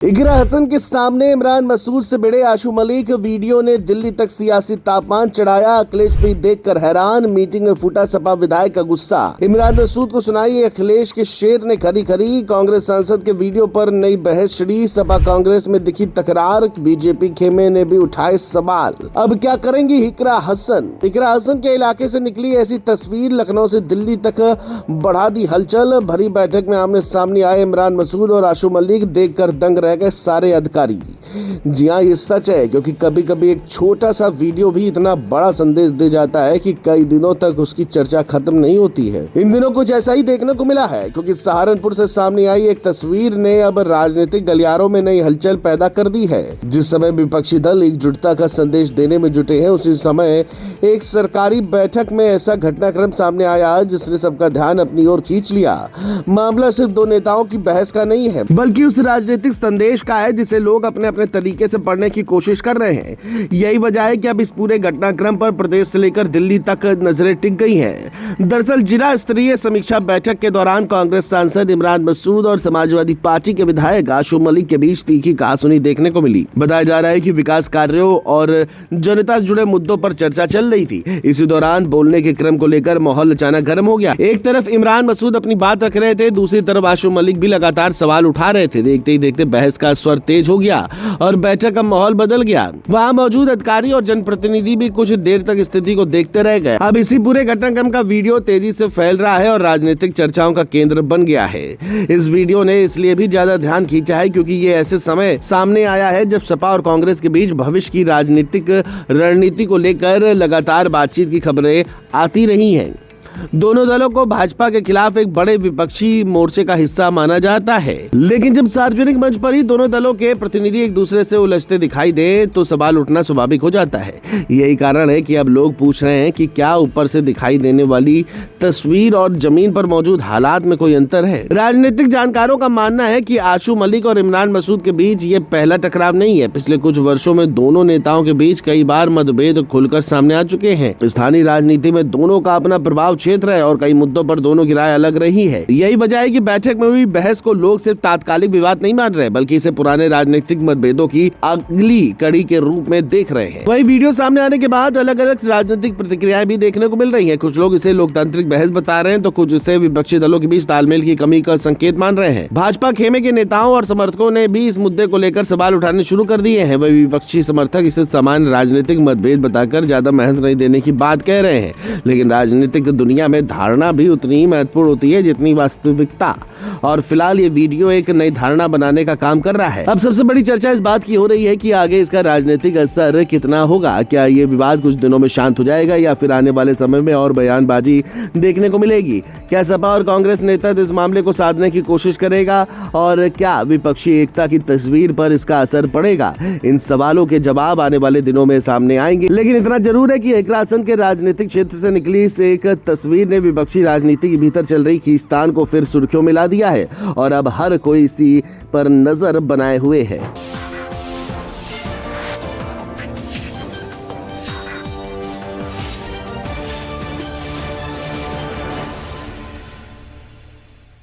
इकरा हसन के सामने इमरान मसूद से भिड़े आशू मलिक। वीडियो ने दिल्ली तक सियासी तापमान चढ़ाया। अखिलेश भी देखकर हैरान। मीटिंग में फूटा सपा विधायक का गुस्सा। इमरान मसूद को सुनाई अखिलेश के शेर ने खरी खरी। कांग्रेस सांसद के वीडियो पर नई बहस छिड़ी। सपा कांग्रेस में दिखी तकरार। बीजेपी खेमे ने भी उठाए सवाल। अब क्या करेंगी इकरा हसन? इकरा हसन के इलाके से निकली ऐसी तस्वीर लखनऊ से दिल्ली तक बढ़ा दी हलचल। भरी बैठक में आमने सामने आए इमरान मसूद और आशू मलिक। देखकर दंग रह गए सारे अधिकारी। जी हाँ, ये सच है, क्योंकि कभी कभी एक छोटा सा वीडियो भी इतना बड़ा संदेश दे जाता है कि कई दिनों तक उसकी चर्चा खत्म नहीं होती है। इन दिनों कुछ ऐसा ही देखने को मिला है, क्योंकि सहारनपुर से सामने आई एक तस्वीर ने अब राजनीतिक गलियारों में नई हलचल पैदा कर दी है। जिस समय विपक्षी दल एकजुटता का संदेश देने में जुटे हैं, उसी समय एक सरकारी बैठक में ऐसा घटनाक्रम सामने आया जिसने सबका ध्यान अपनी ओर खींच लिया। मामला सिर्फ दो नेताओं की बहस का नहीं है, बल्कि उस राजनीतिक संदेश का है जिसे लोग अपने अपने तरीके से पढ़ने की कोशिश कर रहे हैं। यही वजह है कि अब इस पूरे घटनाक्रम पर प्रदेश से लेकर दिल्ली तक नजरें टिक गई हैं। दरअसल जिला स्तरीय समीक्षा बैठक के दौरान कांग्रेस सांसद इमरान मसूद और समाजवादी पार्टी के विधायक आशू मलिक के बीच तीखी कहासुनी देखने को मिली। बताया जा रहा है कि विकास कार्यों और जनता से जुड़े मुद्दों पर चर्चा चल रही थी। इसी दौरान बोलने के क्रम को लेकर माहौल अचानक गर्म हो गया। एक तरफ इमरान मसूद अपनी बात रख रहे थे, दूसरी तरफ आशू मलिक भी लगातार सवाल उठा रहे थे। देखते ही देखते बहस का स्वर तेज हो गया और बैठक का माहौल बदल गया। वहां मौजूद अधिकारी और जनप्रतिनिधि भी कुछ देर तक स्थिति को देखते रह गए। अब इसी पूरे घटनाक्रम का वीडियो तेजी से फैल रहा है और राजनीतिक चर्चाओं का केंद्र बन गया है। इस वीडियो ने इसलिए भी ज्यादा ध्यान खींचा है क्योंकि ये ऐसे समय सामने आया है जब सपा और कांग्रेस के बीच भविष्य की राजनीतिक रणनीति को लेकर लगातार बातचीत की खबरें आती रही हैं। दोनों दलों को भाजपा के खिलाफ एक बड़े विपक्षी मोर्चे का हिस्सा माना जाता है, लेकिन जब सार्वजनिक मंच पर ही दोनों दलों के प्रतिनिधि एक दूसरे से उलझते दिखाई दे तो सवाल उठना स्वाभाविक हो जाता है। यही कारण है कि अब लोग पूछ रहे हैं कि क्या ऊपर से दिखाई देने वाली तस्वीर और जमीन पर मौजूद हालात में कोई अंतर है। राजनीतिक जानकारों का मानना है कि आशू मलिक और इमरान मसूद के बीच ये पहला टकराव नहीं है। पिछले कुछ वर्षों में दोनों नेताओं के बीच कई बार मतभेद खुलकर सामने आ चुके हैं। स्थानीय राजनीति में दोनों का अपना प्रभाव क्षेत्र है और कई मुद्दों पर दोनों की राय अलग रही है। यही वजह है कि बैठक में हुई बहस को लोग सिर्फ तात्कालिक विवाद नहीं मान रहे, बल्कि इसे पुराने राजनीतिक मतभेदों की अगली कड़ी के रूप में देख रहे हैं। वही वीडियो सामने आने के बाद अलग अलग राजनीतिक प्रतिक्रियाएं भी देखने को मिल रही है। कुछ लोग इसे लोकतांत्रिक बहस बता रहे हैं तो कुछ इसे विपक्षी दलों के बीच तालमेल की कमी का संकेत मान रहे हैं। भाजपा खेमे के नेताओं और समर्थकों ने भी इस मुद्दे को लेकर सवाल उठाने शुरू कर दिए हैं। वही विपक्षी समर्थक इसे सामान्य राजनीतिक मतभेद बताकर ज्यादा मेहनत नहीं देने की बात कह रहे हैं, लेकिन राजनीतिक दुनिया में धारणा भी उतनी ही महत्वपूर्ण होती है जितनी वास्तविकता। और फिलहाल ये वीडियो एक नई धारणा बनाने का काम कर रहा है। अब सबसे बड़ी चर्चा इस बात की हो रही है कि आगे इसका राजनीतिक असर कितना होगा। क्या ये विवाद कुछ दिनों में शांत हो जाएगा या फिर आने वाले समय में और बयानबाजी देखने को मिलेगी? क्या सपा और कांग्रेस नेता इस मामले को साधने की कोशिश करेगा और क्या विपक्षी एकता की तस्वीर पर इसका असर पड़ेगा? इन सवालों के जवाब आने वाले दिनों में सामने आएंगे, लेकिन इतना जरूर है कि इकरा हसन के राजनीतिक क्षेत्र से निकली इस एक तस्वीर ने विपक्षी राजनीति के भीतर चल रही खींचतान को फिर सुर्खियों में ला दिया है और अब हर कोई इसी पर नजर बनाए हुए है।